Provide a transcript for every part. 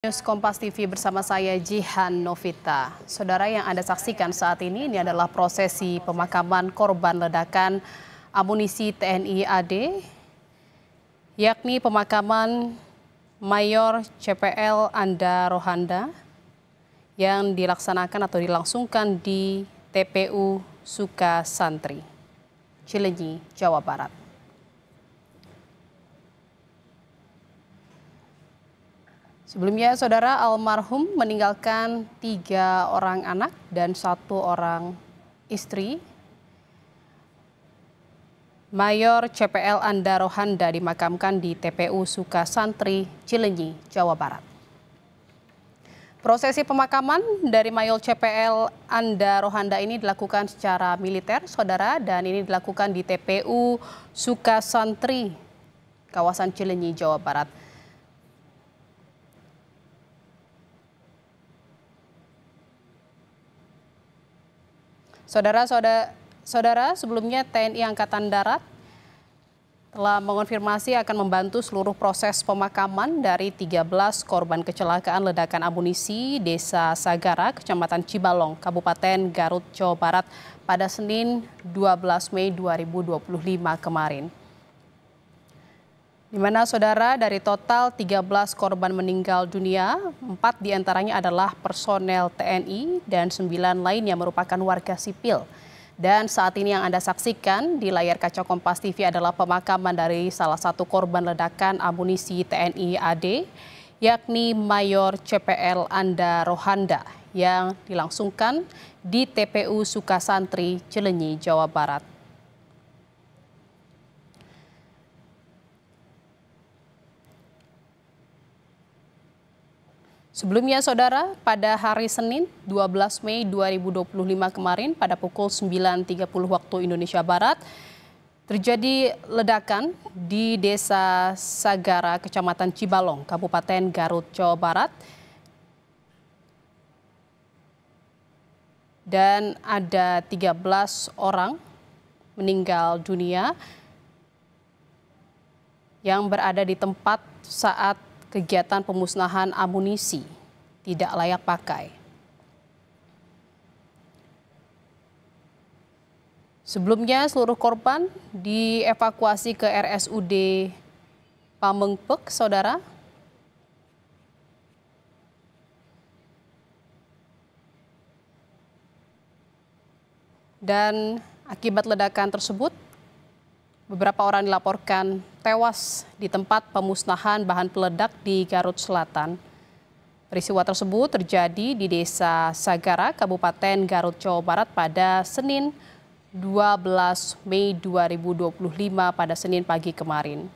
News Kompas TV bersama saya Jihan Novita. Saudara, yang Anda saksikan saat ini adalah prosesi pemakaman korban ledakan amunisi TNI AD, yakni pemakaman Mayor CPL Anda Rohanda yang dilaksanakan atau dilangsungkan di TPU Sukasantri, Cileunyi, Jawa Barat. Sebelumnya, saudara, almarhum meninggalkan 3 orang anak dan 1 orang istri. Mayor CPL Anda Rohanda dimakamkan di TPU Sukasantri, Cileunyi, Jawa Barat. Prosesi pemakaman dari Mayor CPL Anda Rohanda ini dilakukan secara militer, saudara, dan ini dilakukan di TPU Sukasantri, kawasan Cileunyi, Jawa Barat. Saudara, sebelumnya TNI Angkatan Darat telah mengonfirmasi akan membantu seluruh proses pemakaman dari 13 korban kecelakaan ledakan amunisi Desa Sagara, Kecamatan Cibalong, Kabupaten Garut, Jawa Barat pada Senin 12 Mei 2025 kemarin. Di mana, saudara, dari total 13 korban meninggal dunia, 4 diantaranya adalah personel TNI dan 9 lainnya merupakan warga sipil. Dan saat ini yang Anda saksikan di layar kaca Kompas TV adalah pemakaman dari salah satu korban ledakan amunisi TNI AD, yakni Mayor CPL Anda Rohanda yang dilangsungkan di TPU Sukasantri, Cileunyi, Jawa Barat. Sebelumnya, saudara, pada hari Senin 12 Mei 2025 kemarin pada pukul 9.30 waktu Indonesia Barat, terjadi ledakan di Desa Sagara, Kecamatan Cibalong, Kabupaten Garut, Jawa Barat. Dan ada 13 orang meninggal dunia yang berada di tempat saat kegiatan pemusnahan amunisi tidak layak pakai. Sebelumnya, seluruh korban dievakuasi ke RSUD Pamengpeuk, saudara. Dan akibat ledakan tersebut, beberapa orang dilaporkan tewas di tempat pemusnahan bahan peledak di Garut Selatan. Peristiwa tersebut terjadi di Desa Sagara, Kabupaten Garut, Jawa Barat pada Senin 12 Mei 2025 pada Senin pagi kemarin.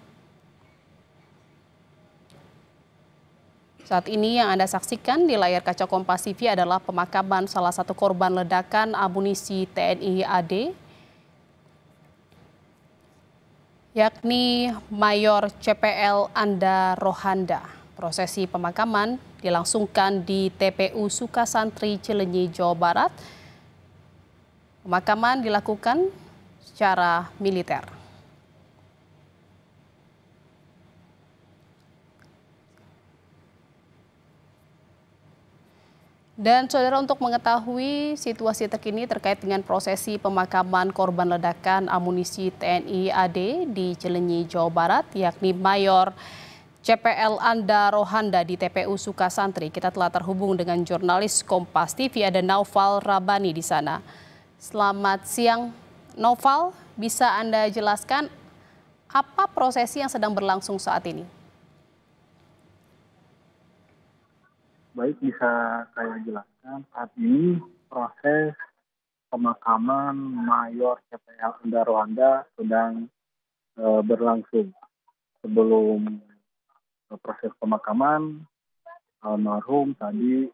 Saat ini yang Anda saksikan di layar kaca Kompas TV adalah pemakaman salah satu korban ledakan amunisi TNI AD, yakni Mayor CPL Anda Rohanda. Prosesi pemakaman dilangsungkan di TPU Sukasantri, Cileunyi, Jawa Barat. Pemakaman dilakukan secara militer. Dan saudara, untuk mengetahui situasi terkini terkait dengan prosesi pemakaman korban ledakan amunisi TNI AD di Cileunyi, Jawa Barat, yakni Mayor CPL Anda Rohanda di TPU Sukasantri, kita telah terhubung dengan jurnalis Kompas TV, ada Naufal Rabani di sana. Selamat siang, Naufal. Bisa Anda jelaskan apa prosesi yang sedang berlangsung saat ini? Baik, bisa saya jelaskan saat ini proses pemakaman Mayor CPL Anda Rohanda sedang berlangsung. Sebelum proses pemakaman, almarhum tadi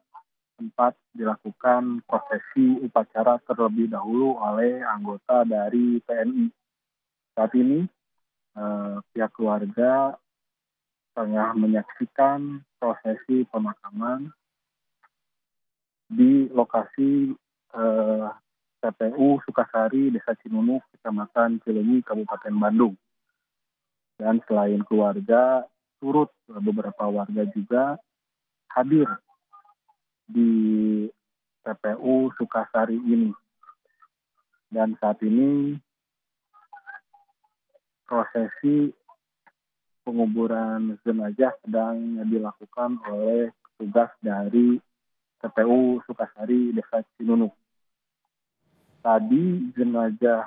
sempat dilakukan prosesi upacara terlebih dahulu oleh anggota dari TNI. Saat ini pihak keluarga tengah menyaksikan prosesi pemakaman di lokasi TPU Sukasari, Desa Cinunuk, Kecamatan Cileunyi, Kabupaten Bandung. Dan selain keluarga, turut beberapa warga juga hadir di TPU Sukasari ini. Dan saat ini prosesi penguburan jenazah sedang dilakukan oleh petugas dari TPU Sukasari Desa Cinunuk. Tadi jenazah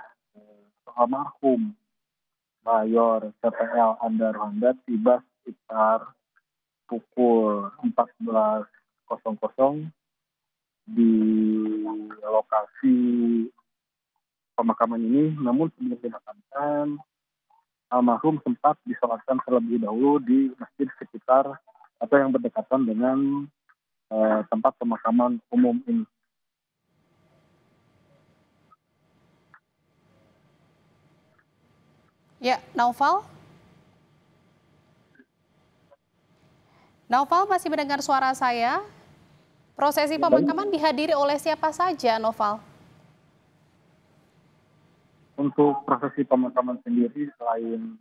almarhum Mayor CPL Anda Rohanda tiba sekitar pukul 14.00 di lokasi pemakaman ini. Namun sebelum dimakamkan, almarhum sempat disolatkan terlebih dahulu di masjid sekitar atau yang berdekatan dengan tempat pemakaman umum ini. Ya, Naufal? Naufal masih mendengar suara saya? Prosesi pemakaman dihadiri oleh siapa saja, Naufal? Untuk prosesi pemakaman sendiri, selain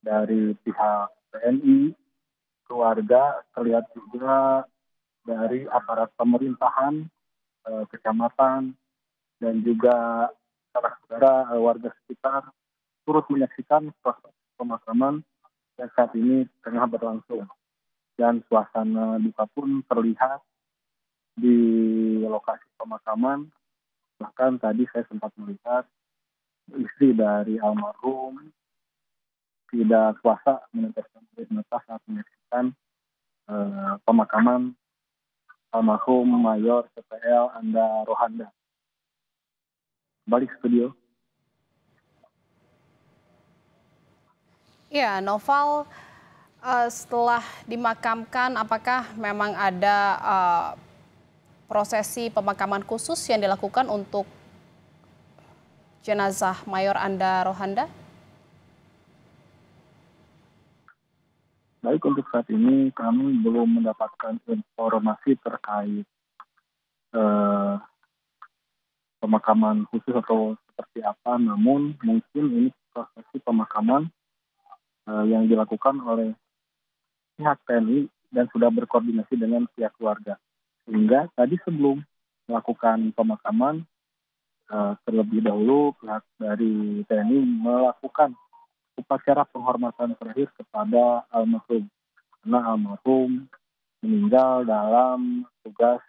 dari pihak TNI, keluarga, terlihat juga dari aparat pemerintahan, kecamatan, dan juga saudara-saudara warga sekitar turut menyaksikan proses pemakaman yang saat ini tengah berlangsung. Dan suasana duka pun terlihat di lokasi pemakaman. Bahkan tadi saya sempat melihat istri dari almarhum tidak kuasa meneteskan air mata saat menyaksikan pemakaman almarhum Mayor CPL Anda Rohanda. Balik studio. Ya, Naufal, setelah dimakamkan, apakah memang ada prosesi pemakaman khusus yang dilakukan untuk jenazah Mayor Anda Rohanda? Baik, untuk saat ini kami belum mendapatkan informasi terkait pemakaman khusus atau seperti apa. Namun mungkin ini prosesi pemakaman yang dilakukan oleh pihak TNI dan sudah berkoordinasi dengan pihak keluarga. Sehingga tadi sebelum melakukan pemakaman, terlebih dahulu pihak dari TNI melakukan upacara penghormatan terakhir kepada almarhum. Karena almarhum meninggal dalam tugas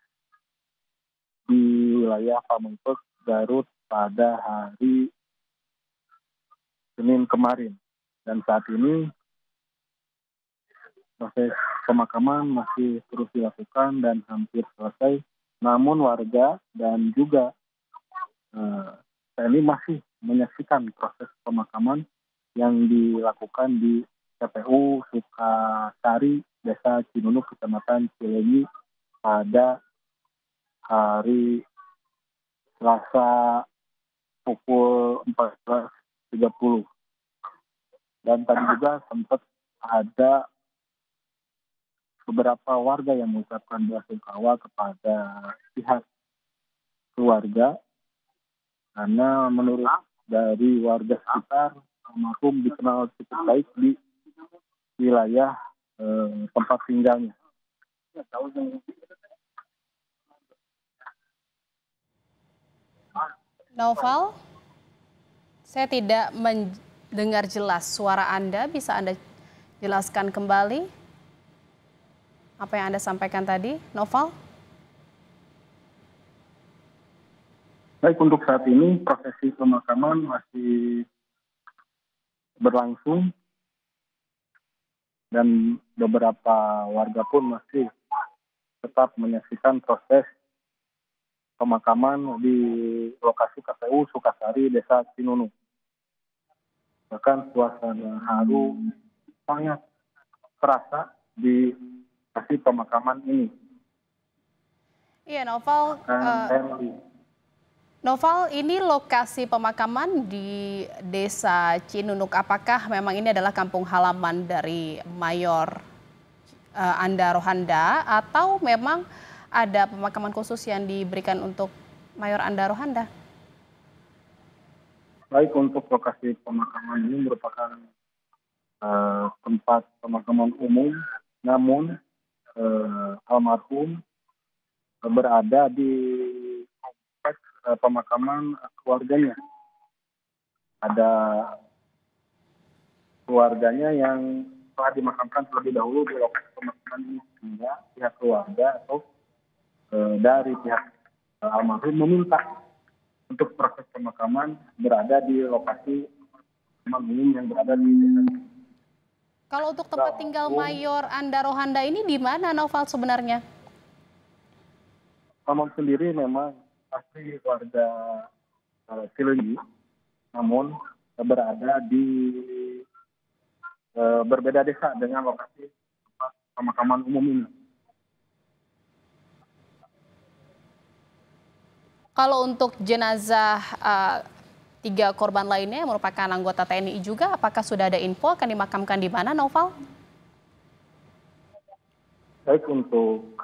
di wilayah Pamengpeuk, Garut pada hari Senin kemarin. Dan saat ini proses pemakaman masih terus dilakukan dan hampir selesai. Namun warga dan juga TNI masih menyaksikan proses pemakaman yang dilakukan di TPU Sukasari, Desa Cinunuk, Kecamatan Cileunyi pada hari Selasa pukul 14.30. Dan tadi juga sempat ada beberapa warga yang mengucapkan belasungkawa kepada pihak keluarga karena menurut dari warga sekitar almarhum dikenal cukup baik di wilayah tempat tinggalnya. Naufal, saya tidak mendengar jelas suara Anda. Bisa Anda jelaskan kembali apa yang Anda sampaikan tadi, Naufal? Baik, untuk saat ini prosesi pemakaman masih berlangsung dan beberapa warga pun masih tetap menyaksikan proses pemakaman di lokasi KPU Sukasari, Desa Cinunuk. Bahkan suasana haru sangat terasa di lokasi pemakaman ini. Iya, Naufal, ini lokasi pemakaman di Desa Cinunuk. Apakah memang ini adalah kampung halaman dari Mayor Anda Rohanda atau memang ada pemakaman khusus yang diberikan untuk Mayor Anda Rohanda? Baik, untuk lokasi pemakaman ini merupakan tempat pemakaman umum, namun almarhum berada di kompleks pemakaman keluarganya. Ada keluarganya yang telah dimakamkan terlebih dahulu di lokasi pemakaman ini, sehingga pihak keluarga atau dari pihak almarhum meminta untuk proses pemakaman berada di lokasi pemakaman umum yang berada di desa. Kalau untuk tempat tinggal Mayor Anda Rohanda ini di mana, Naufal, sebenarnya? Almarhum sendiri memang asli warga Cileunyi, namun berada di berbeda desa dengan lokasi tempat pemakaman umum ini. Kalau untuk jenazah 3 korban lainnya yang merupakan anggota TNI juga, apakah sudah ada info akan dimakamkan di mana, Naufal? Baik untuk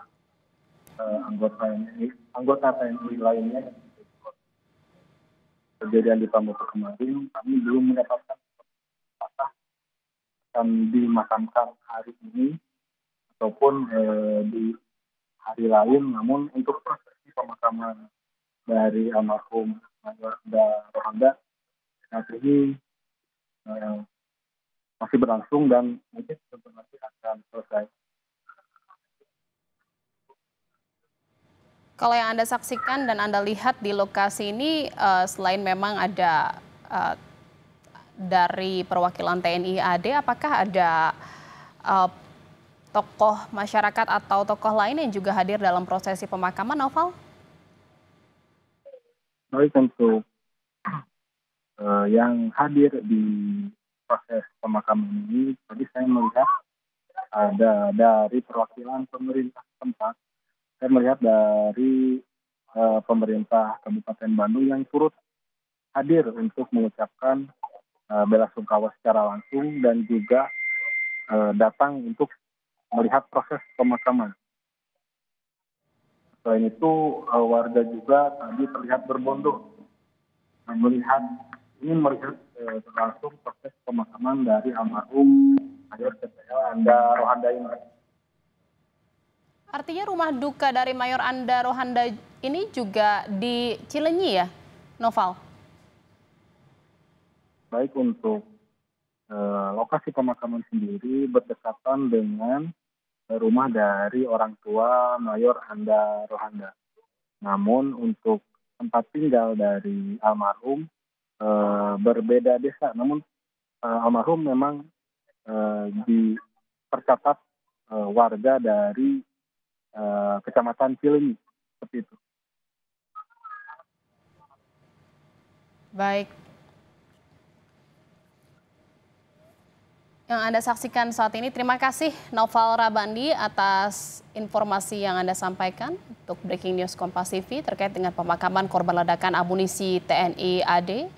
anggota TNI lainnya kejadian di Pramuka kemarin, kami belum mendapatkan apakah akan dimakamkan hari ini ataupun di hari lain. Namun untuk prosesi pemakaman dari almarhum Mayor Anda Rohanda saat ini masih berlangsung dan mungkin sebentar lagi akan selesai. Kalau yang Anda saksikan dan Anda lihat di lokasi ini, selain memang ada dari perwakilan TNI AD, apakah ada tokoh masyarakat atau tokoh lain yang juga hadir dalam prosesi pemakaman, Naufal? Baik, untuk yang hadir di proses pemakaman ini, tadi saya melihat ada dari perwakilan pemerintah tempat. Saya melihat dari pemerintah Kabupaten Bandung yang turut hadir untuk mengucapkan bela sungkawa secara langsung dan juga datang untuk melihat proses pemakaman. Selain itu, warga juga tadi terlihat berbondong ingin melihat langsung proses pemakaman dari almarhum Mayor CPL Anda Rohanda ini. Artinya rumah duka dari Mayor Anda Rohanda ini juga di Cileunyi ya, Noval? Baik, untuk lokasi pemakaman sendiri berdekatan dengan rumah dari orang tua Mayor Anda Rohanda. Namun untuk tempat tinggal dari almarhum berbeda desa. Namun almarhum memang dipercatat warga dari Kecamatan Cileunyi, seperti itu. Baik. Yang Anda saksikan saat ini, terima kasih Naufal Rabandi atas informasi yang Anda sampaikan untuk Breaking News Kompas TV terkait dengan pemakaman korban ledakan amunisi TNI AD.